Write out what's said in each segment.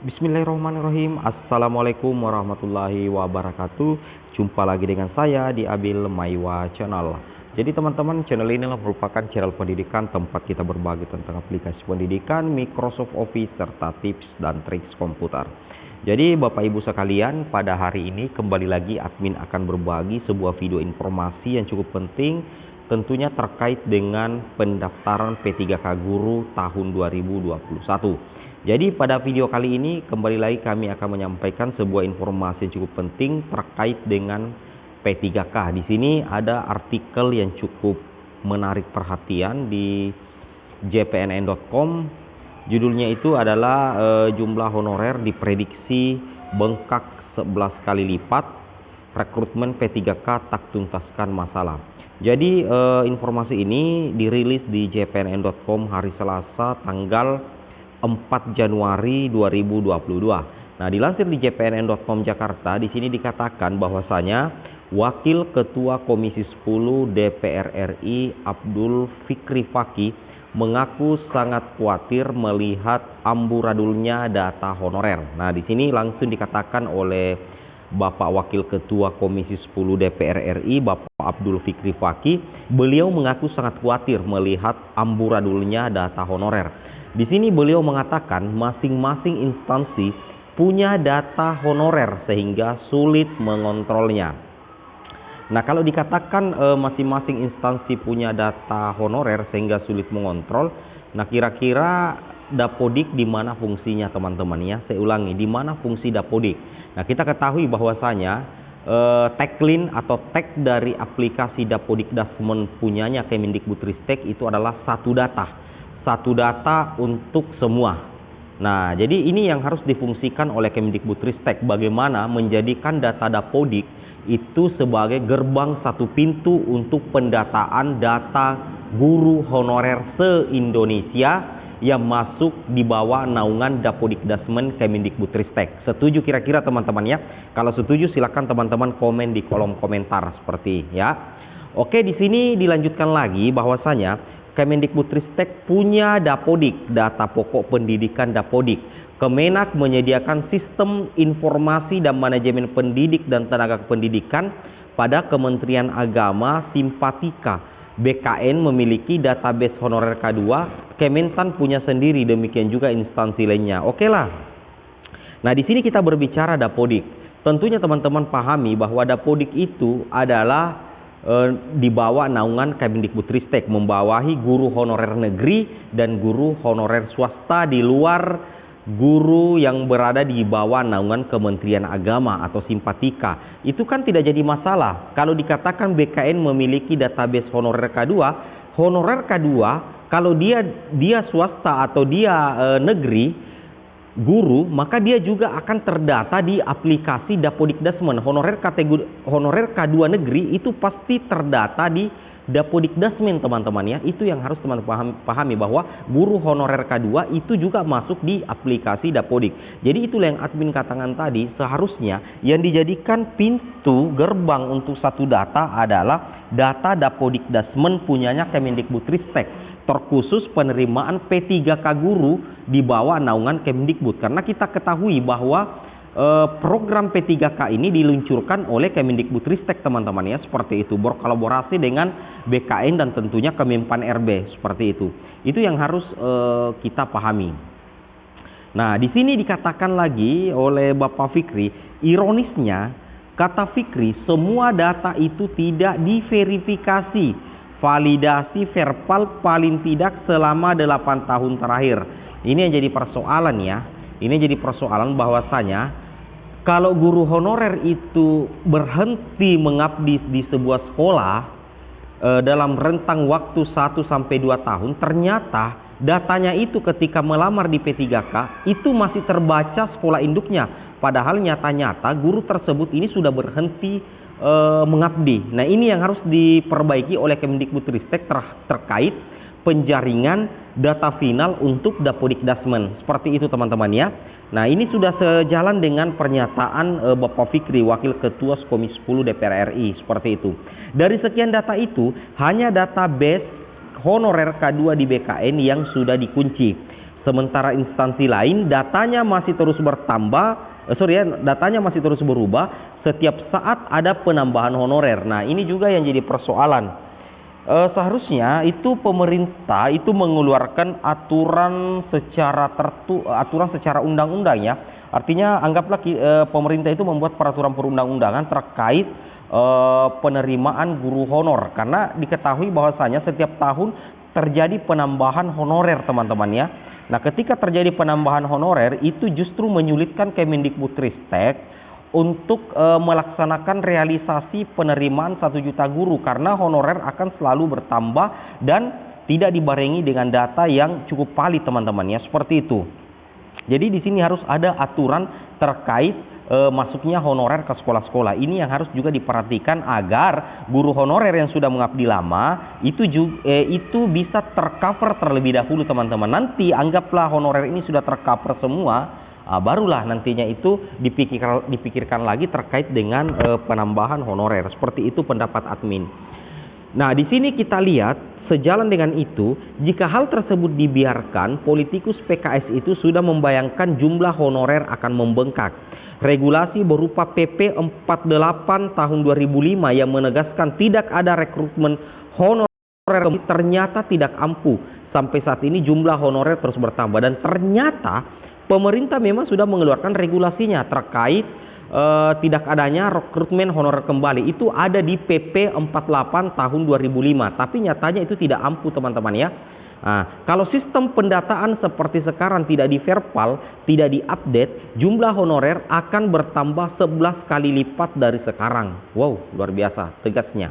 Bismillahirrahmanirrahim. Assalamualaikum warahmatullahi wabarakatuh. Jumpa lagi dengan saya di Abil Maiwa Channel. Jadi teman-teman, channel ini merupakan channel pendidikan tempat kita berbagi tentang aplikasi pendidikan, Microsoft Office, serta tips dan trik komputer. Jadi Bapak Ibu sekalian, pada hari ini kembali lagi admin akan berbagi sebuah video informasi yang cukup penting, tentunya terkait dengan pendaftaran P3K Guru tahun 2021. Jadi pada video kali ini kembali lagi kami akan menyampaikan sebuah informasi yang cukup penting terkait dengan P3K. Di sini ada artikel yang cukup menarik perhatian di jpnn.com. Judulnya itu adalah jumlah honorer diprediksi bengkak 11 kali lipat, rekrutmen P3K tak tuntaskan masalah. Jadi informasi ini dirilis di jpnn.com hari Selasa tanggal 4 Januari 2022. Nah, dilansir di jpnn.com Jakarta, di sini dikatakan bahwasanya Wakil Ketua Komisi 10 DPR RI Abdul Fikri Fakih mengaku sangat khawatir melihat amburadulnya data honorer. Nah, di sini langsung dikatakan oleh Bapak Wakil Ketua Komisi 10 DPR RI Bapak Abdul Fikri Fakih, beliau mengaku sangat khawatir melihat amburadulnya data honorer. Di sini beliau mengatakan masing-masing instansi punya data honorer sehingga sulit mengontrolnya. Nah, kalau dikatakan masing-masing instansi punya data honorer sehingga sulit mengontrol, nah kira-kira Dapodik di mana fungsinya teman-teman ya? Saya ulangi, di mana fungsi Dapodik? Nah, kita ketahui bahwasanya tagline atau tag dari aplikasi Dapodik Dasmen punyanya Kemendikbudristek itu adalah satu data untuk semua. Nah, jadi ini yang harus difungsikan oleh Kemendikbudristek, bagaimana menjadikan data Dapodik itu sebagai gerbang satu pintu untuk pendataan data guru honorer se-Indonesia yang masuk di bawah naungan Dapodik Dasmen Kemendikbudristek. Setuju kira-kira teman-teman ya? Kalau setuju silakan teman-teman komen di kolom komentar seperti ya. Oke, di sini dilanjutkan lagi bahwasanya Kemendikbudristek punya Dapodik, data pokok pendidikan Dapodik. Kemenak menyediakan sistem informasi dan manajemen pendidik dan tenaga pendidikan pada Kementerian Agama Simpatika. BKN memiliki database honorer K2, Kementan punya sendiri, demikian juga instansi lainnya. Oke lah. Nah, di sini kita berbicara Dapodik. Tentunya teman-teman pahami bahwa Dapodik itu adalah di bawah naungan Kemendikbudristek, membawahi guru honorer negeri dan guru honorer swasta di luar guru yang berada di bawah naungan Kementerian Agama atau Simpatika. Itu kan tidak jadi masalah. Kalau dikatakan BKN memiliki database honorer K2 kalau dia swasta atau dia negeri guru, maka dia juga akan terdata di aplikasi Dapodik Dasmen. Honorer K2 negeri itu pasti terdata di Dapodik Dasmen, teman-teman ya. Itu yang harus teman-teman pahami, bahwa guru honorer K2 itu juga masuk di aplikasi Dapodik. Jadi itulah yang admin katakan tadi, seharusnya yang dijadikan pintu gerbang untuk satu data adalah data Dapodik Dasmen punyanya Kemendikbudristek, terkhusus penerimaan P3K guru di bawah naungan Kemdikbud. Karena kita ketahui bahwa program P3K ini diluncurkan oleh Kemendikbudristek, teman-teman ya, seperti itu, berkolaborasi dengan BKN dan tentunya Kemenpan RB, seperti itu. Itu yang harus kita pahami. Nah, di sini dikatakan lagi oleh Bapak Fikri, ironisnya kata Fikri, semua data itu tidak diverifikasi validasi verbal paling tidak selama 8 tahun terakhir. Ini yang jadi persoalan ya. Ini jadi persoalan bahwasanya kalau guru honorer itu berhenti mengabdi di sebuah sekolah dalam rentang waktu 1 sampai 2 tahun, ternyata datanya itu ketika melamar di P3K itu masih terbaca sekolah induknya. Padahal nyata-nyata guru tersebut ini sudah berhenti mengabdi. Nah, ini yang harus diperbaiki oleh Kemendikbudristek terkait penjaringan data final untuk Dapodik Dasmen. Seperti itu teman-teman ya. Nah, ini sudah sejalan dengan pernyataan Bapak Fikri, Wakil Ketua Komisi 10 DPR RI, seperti itu. Dari sekian data itu, hanya database honorer K2 di BKN yang sudah dikunci. Sementara instansi lain datanya masih terus datanya masih terus berubah setiap saat ada penambahan honorer. Nah, ini juga yang jadi persoalan. Seharusnya itu pemerintah itu mengeluarkan aturan secara undang-undang ya. Artinya anggaplah pemerintah itu membuat peraturan perundang-undangan terkait penerimaan guru honor, karena diketahui bahwasanya setiap tahun terjadi penambahan honorer teman-teman ya. Nah, ketika terjadi penambahan honorer itu justru menyulitkan Kemendikbudristek untuk melaksanakan realisasi penerimaan 1 juta guru, karena honorer akan selalu bertambah dan tidak dibarengi dengan data yang cukup valid teman-teman ya, seperti itu. Jadi di sini harus ada aturan terkait masuknya honorer ke sekolah-sekolah. Ini yang harus juga diperhatikan agar guru honorer yang sudah mengabdi lama itu bisa tercover terlebih dahulu teman-teman. Nanti anggaplah honorer ini sudah tercover semua, barulah nantinya itu dipikirkan lagi terkait dengan penambahan honorer. Seperti itu pendapat admin. Nah, di sini kita lihat sejalan dengan itu, jika hal tersebut dibiarkan, politikus PKS itu sudah membayangkan jumlah honorer akan membengkak. Regulasi berupa PP 48 tahun 2005 yang menegaskan tidak ada rekrutmen honorer ternyata tidak ampuh. Sampai saat ini jumlah honorer terus bertambah, dan ternyata pemerintah memang sudah mengeluarkan regulasinya terkait tidak adanya rekrutmen honorer kembali. Itu ada di PP 48 tahun 2005, tapi nyatanya itu tidak ampuh teman-teman ya. Nah, kalau sistem pendataan seperti sekarang tidak diverbal, tidak diupdate, jumlah honorer akan bertambah 11 kali lipat dari sekarang. Wow, luar biasa tegasnya.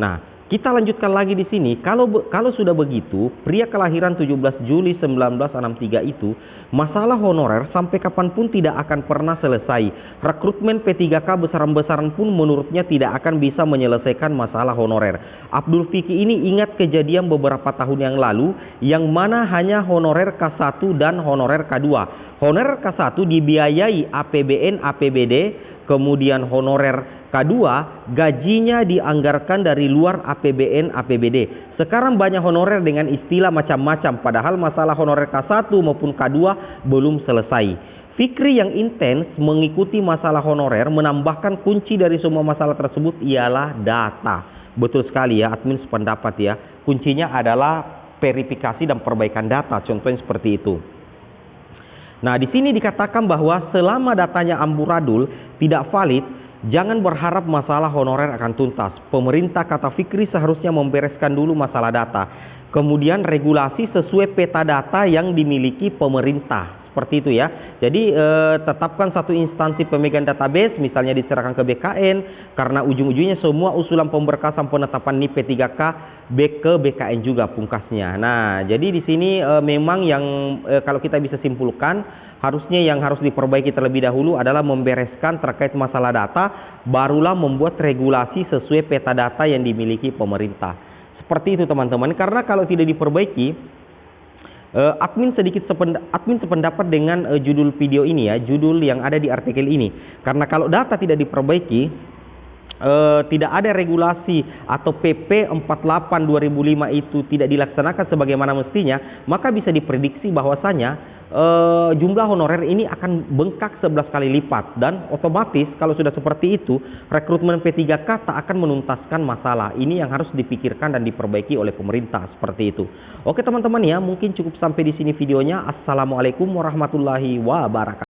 Nah, kita lanjutkan lagi di sini. Kalau sudah begitu, pria kelahiran 17 Juli 1963 itu, masalah honorer sampai kapanpun tidak akan pernah selesai. Rekrutmen P3K besar-besaran pun menurutnya tidak akan bisa menyelesaikan masalah honorer. Abdul Fikri ini ingat kejadian beberapa tahun yang lalu, yang mana hanya honorer K1 dan honorer K2. Honorer K1 dibiayai APBN, APBD, kemudian honorer K2 gajinya dianggarkan dari luar APBN, APBD. Sekarang banyak honorer dengan istilah macam-macam, padahal masalah honorer K1 maupun K2 belum selesai. Fikri yang intens mengikuti masalah honorer menambahkan kunci dari semua masalah tersebut ialah data. Betul sekali ya, admin sependapat ya. Kuncinya adalah verifikasi dan perbaikan data, contohnya seperti itu. Nah, di sini dikatakan bahwa selama datanya amburadul tidak valid, jangan berharap masalah honorer akan tuntas. Pemerintah, kata Fikri, seharusnya membereskan dulu masalah data. Kemudian regulasi sesuai peta data yang dimiliki pemerintah. Seperti itu ya. Jadi tetapkan satu instansi pemegang database, misalnya diserahkan ke BKN, karena ujung-ujungnya semua usulan pemberkasan penetapan NIP P3K ke BKN juga pungkasnya. Nah, jadi di sini memang yang kalau kita bisa simpulkan, harusnya yang harus diperbaiki terlebih dahulu adalah membereskan terkait masalah data, barulah membuat regulasi sesuai peta data yang dimiliki pemerintah. Seperti itu teman-teman, karena kalau tidak diperbaiki, admin sependapat dengan judul video ini ya, judul yang ada di artikel ini. Karena kalau data tidak diperbaiki, tidak ada regulasi atau PP 48 2005 itu tidak dilaksanakan sebagaimana mestinya, maka bisa diprediksi bahwasanya jumlah honorer ini akan bengkak 11 kali lipat, dan otomatis kalau sudah seperti itu, rekrutmen P3K tak akan menuntaskan masalah. Ini yang harus dipikirkan dan diperbaiki oleh pemerintah, seperti itu. Oke teman-teman ya, mungkin cukup sampai di sini videonya. Assalamualaikum warahmatullahi wabarakatuh.